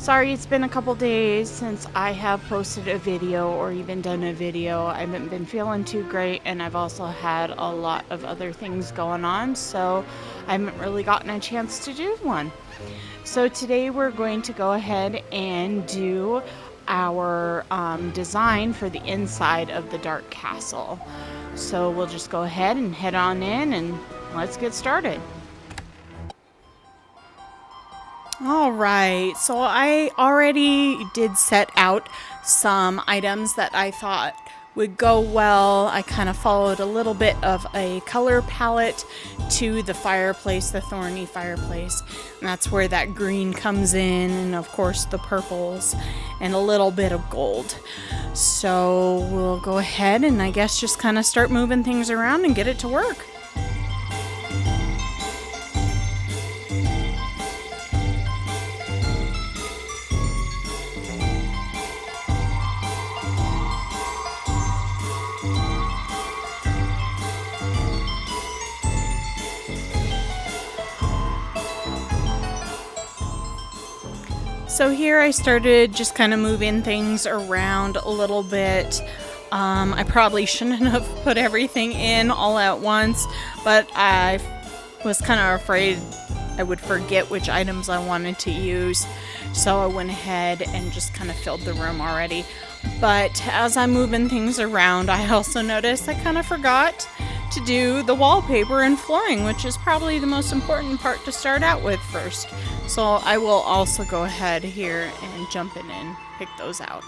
Sorry, it's been a couple days since I have posted a video or even done a video. I haven't been feeling too great, and I've also had a lot of other things going on, so I haven't really gotten a chance to do one. So today we're going to go ahead and do our design for the inside of the dark castle. So we'll just go ahead and head on in and let's get started. All right, so I already did set out some items that I thought would go well. I kind of followed a little bit of a color palette to the fireplace, the thorny fireplace. And that's where that green comes in, and of course the purples and a little bit of gold. So we'll go ahead and I guess just kind of start moving things around and get it to work. So here I started just kind of moving things around a little bit. I probably shouldn't have put everything in all at once, but I was kind of afraid I would forget which items I wanted to use. So I went ahead and just kind of filled the room already. But as I'm moving things around, I also noticed I kind of forgot to do the wallpaper and flooring, which is probably the most important part to start out with first. So I will also go ahead here and jump in and pick those out.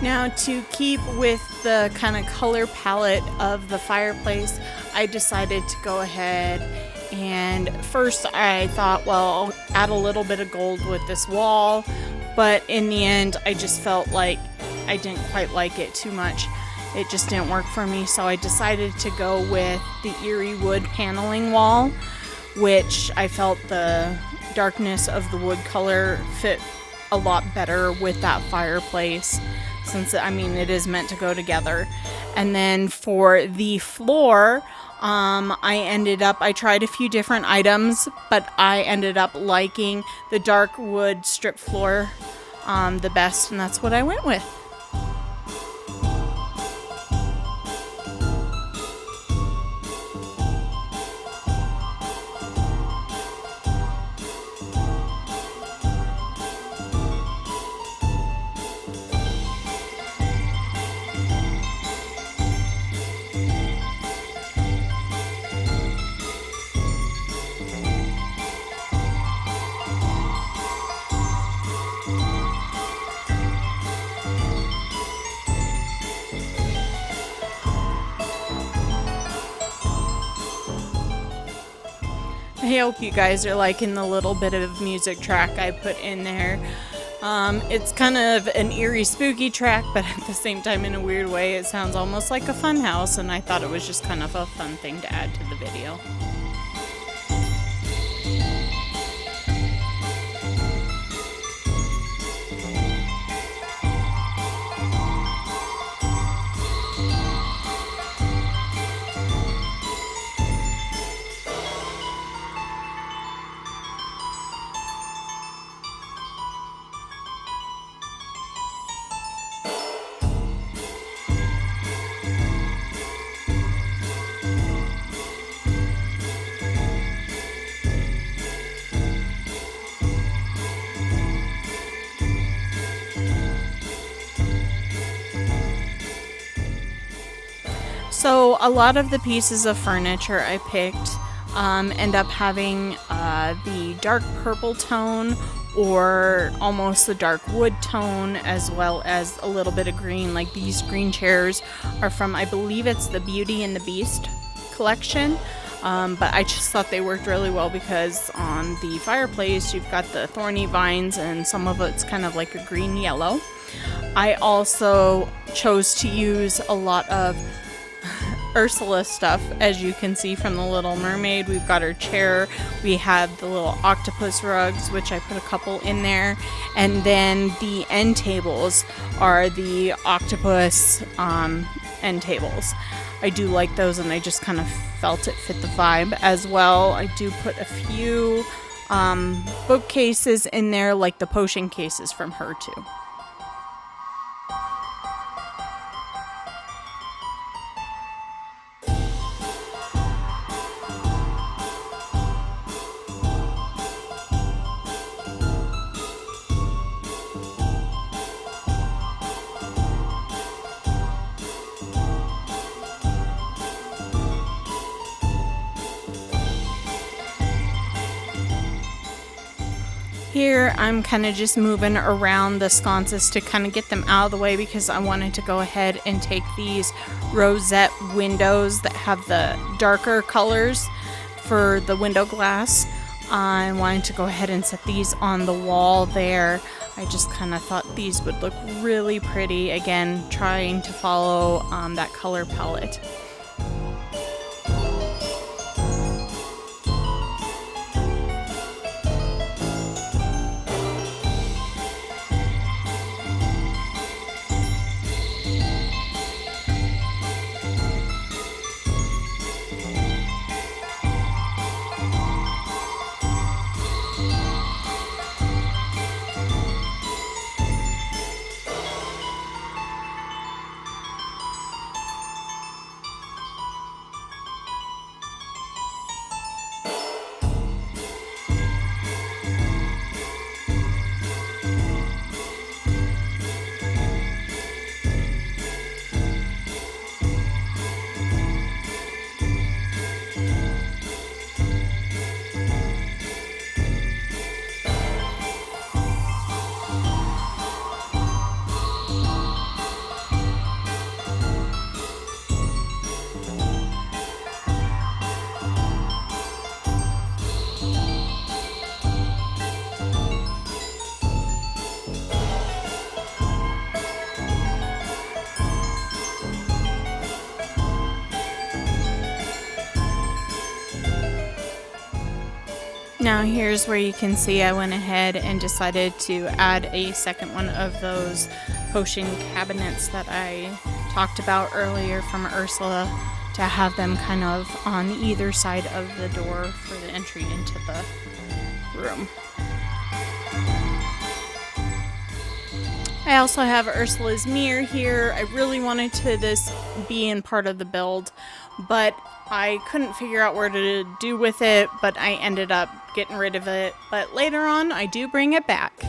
Now, to keep with the kind of color palette of the fireplace, I decided to go ahead and first I thought, well, I'll add a little bit of gold with this wall, but in the end I just felt like I didn't quite like it too much. It just didn't work for me, so I decided to go with the eerie wood paneling wall, which I felt the darkness of the wood color fit a lot better with that fireplace, since it is meant to go together. And then for the floor, I tried a few different items, but I ended up liking the dark wood strip floor the best, and that's what I went with. I hope you guys are liking the little bit of music track I put in there. It's kind of an eerie, spooky track, but at the same time, in a weird way, it sounds almost like a fun house, and I thought it was just kind of a fun thing to add to the video. So a lot of the pieces of furniture I picked end up having the dark purple tone or almost the dark wood tone, as well as a little bit of green. Like these green chairs are from, I believe it's the Beauty and the Beast collection. But I just thought they worked really well because on the fireplace you've got the thorny vines and some of it's kind of like a green yellow. I also chose to use a lot of Ursula stuff, as you can see from the Little Mermaid. We've got her chair, we have the little octopus rugs, which I put a couple in there, and then the end tables are the octopus end tables. I do like those, and I just kind of felt it fit the vibe as well. I do put a few bookcases in there, like the potion cases from her too. Here I'm kind of just moving around the sconces to kind of get them out of the way, because I wanted to go ahead and take these rosette windows that have the darker colors for the window glass. I wanted to go ahead and set these on the wall there. I just kind of thought these would look really pretty, again trying to follow that color palette. Now here's where you can see I went ahead and decided to add a second one of those potion cabinets that I talked about earlier from Ursula, to have them kind of on either side of the door for the entry into the room. I also have Ursula's mirror here. I really wanted this be in part of the build, but I couldn't figure out where to do with it, but I ended up getting rid of it. But later on, I do bring it back.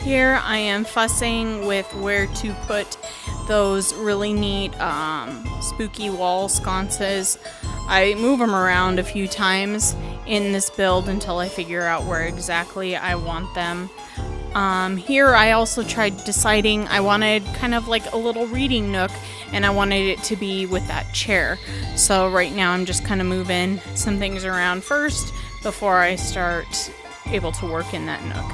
Here I am fussing with where to put those really neat spooky wall sconces. I move them around a few times in this build until I figure out where exactly I want them. Here I also tried deciding I wanted kind of like a little reading nook, and I wanted it to be with that chair. So right now I'm just kind of moving some things around first before I start able to work in that nook.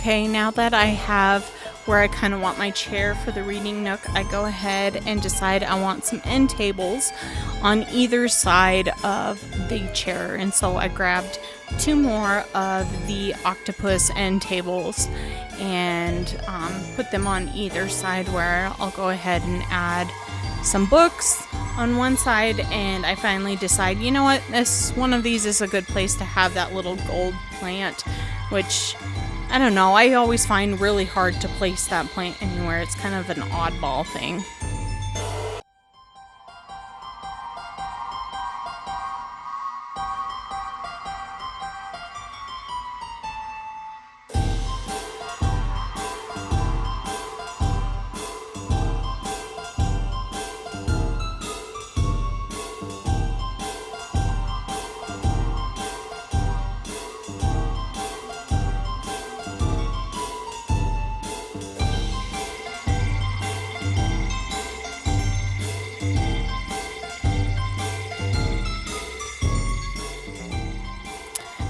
Okay, now that I have where I kind of want my chair for the reading nook, I go ahead and decide I want some end tables on either side of the chair. And so I grabbed 2 more of the octopus end tables and put them on either side, where I'll go ahead and add some books on one side, and I finally decide, you know what, this one of these is a good place to have that little gold plant, which, I don't know, I always find really hard to place that plant anywhere. It's kind of an oddball thing.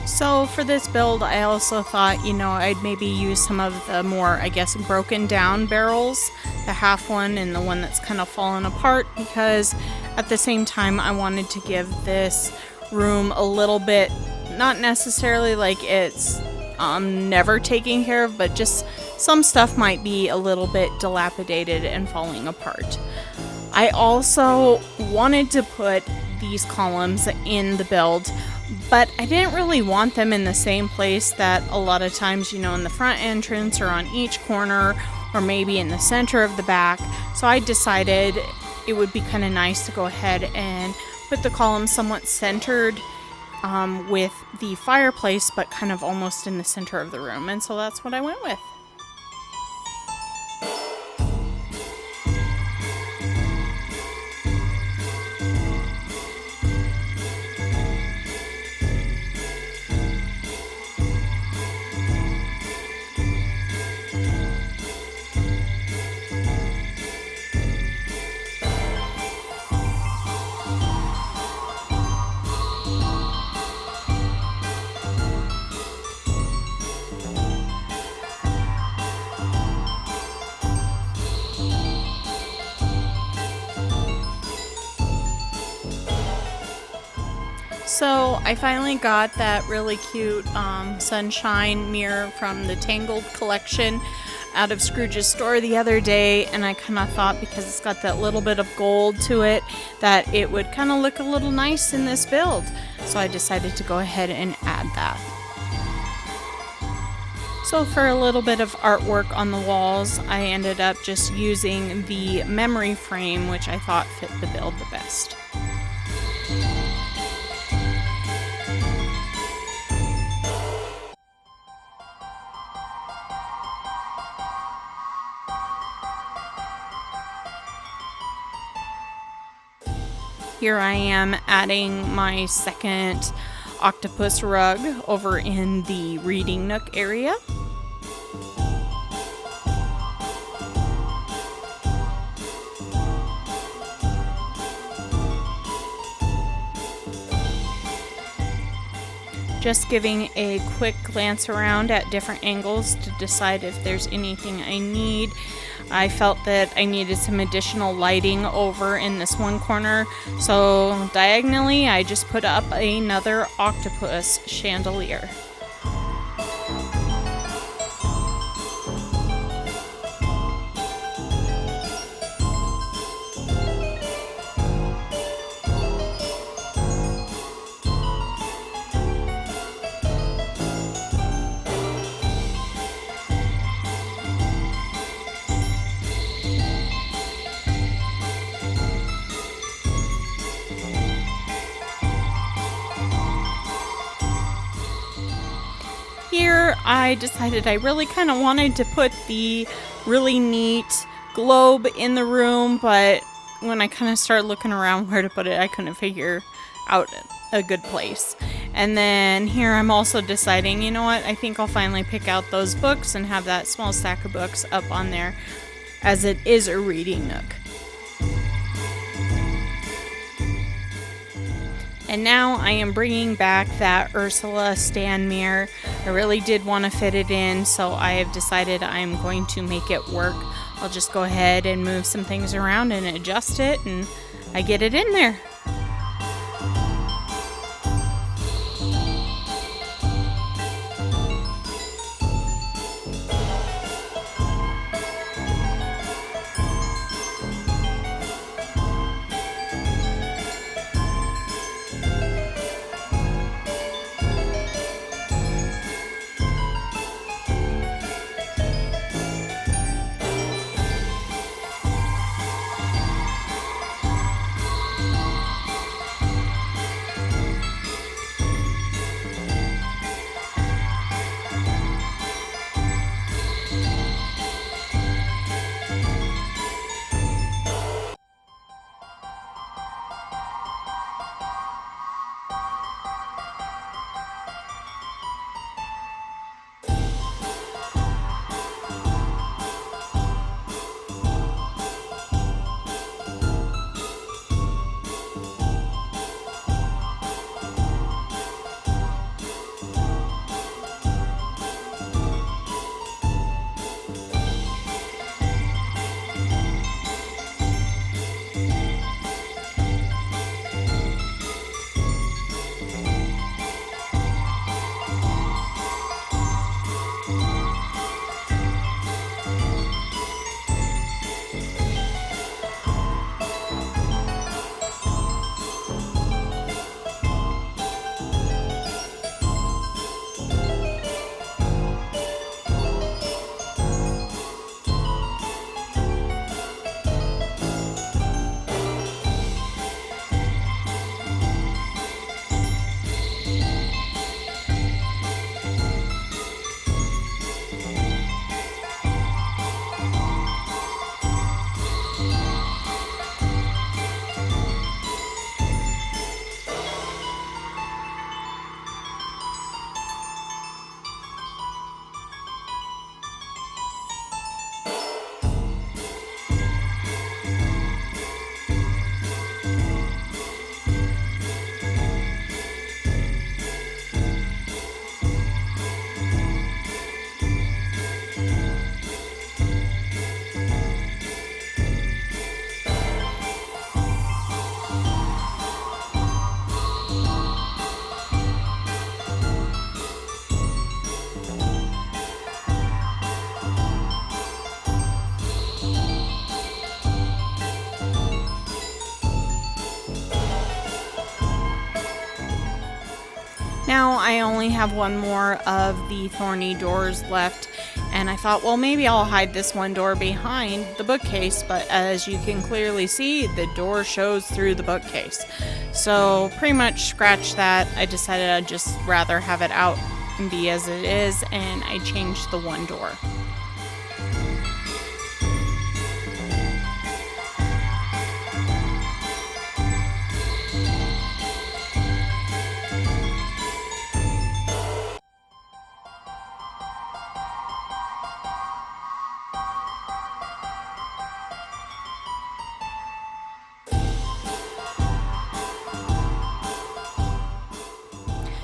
So for this build, I also thought, I'd maybe use some of the more, I guess, broken down barrels, the half one and the one that's kind of fallen apart, because at the same time I wanted to give this room a little bit, not necessarily like it's never taken care of, but just some stuff might be a little bit dilapidated and falling apart. I also wanted to put these columns in the build, but I didn't really want them in the same place that a lot of times, in the front entrance or on each corner, or maybe in the center of the back. So I decided it would be kind of nice to go ahead and put the columns somewhat centered with the fireplace, but kind of almost in the center of the room. And so that's what I went with. So I finally got that really cute sunshine mirror from the Tangled collection out of Scrooge's store the other day, and I kind of thought, because it's got that little bit of gold to it, that it would kind of look a little nice in this build. So I decided to go ahead and add that. So for a little bit of artwork on the walls, I ended up just using the memory frame, which I thought fit the build the best. Here I am adding my second octopus rug over in the reading nook area. Just giving a quick glance around at different angles to decide if there's anything I need. I felt that I needed some additional lighting over in this one corner, so diagonally I just put up another octopus chandelier. Here I decided I really kind of wanted to put the really neat globe in the room, but when I kind of started looking around where to put it, I couldn't figure out a good place. And then here I'm also deciding, you know what, I think I'll finally pick out those books and have that small stack of books up on there, as it is a reading nook. And now I am bringing back that Ursula stand mirror. I really did want to fit it in, so I have decided I'm going to make it work. I'll just go ahead and move some things around and adjust it, and I get it in there. Now I only have one more of the thorny doors left, and I thought, well, maybe I'll hide this one door behind the bookcase, but as you can clearly see, the door shows through the bookcase. So pretty much scratch that. I decided I'd just rather have it out and be as it is, and I changed the one door.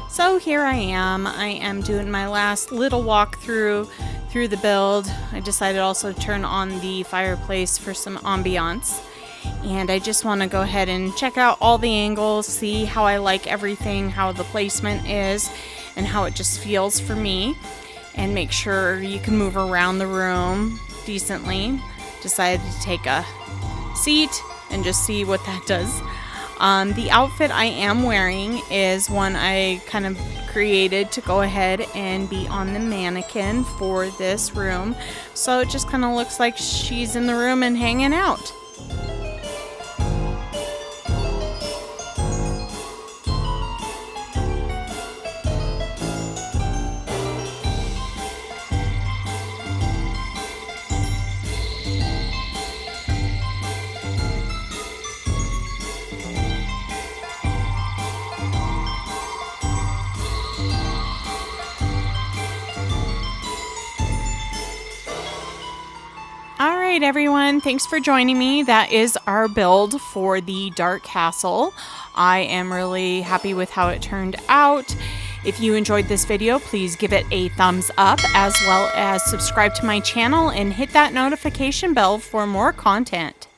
So here I am doing my last little walk through the build. I decided also to turn on the fireplace for some ambiance. And I just want to go ahead and check out all the angles, see how I like everything, how the placement is, and how it just feels for me. And make sure you can move around the room decently. Decided to take a seat and just see what that does. The outfit I am wearing is one I kind of created to go ahead and be on the mannequin for this room. So it just kind of looks like she's in the room and hanging out. right, everyone. Thanks for joining me. That is our build for the Dark Castle. I am really happy with how it turned out. If you enjoyed this video, please give it a thumbs up, as well as subscribe to my channel and hit that notification bell for more content.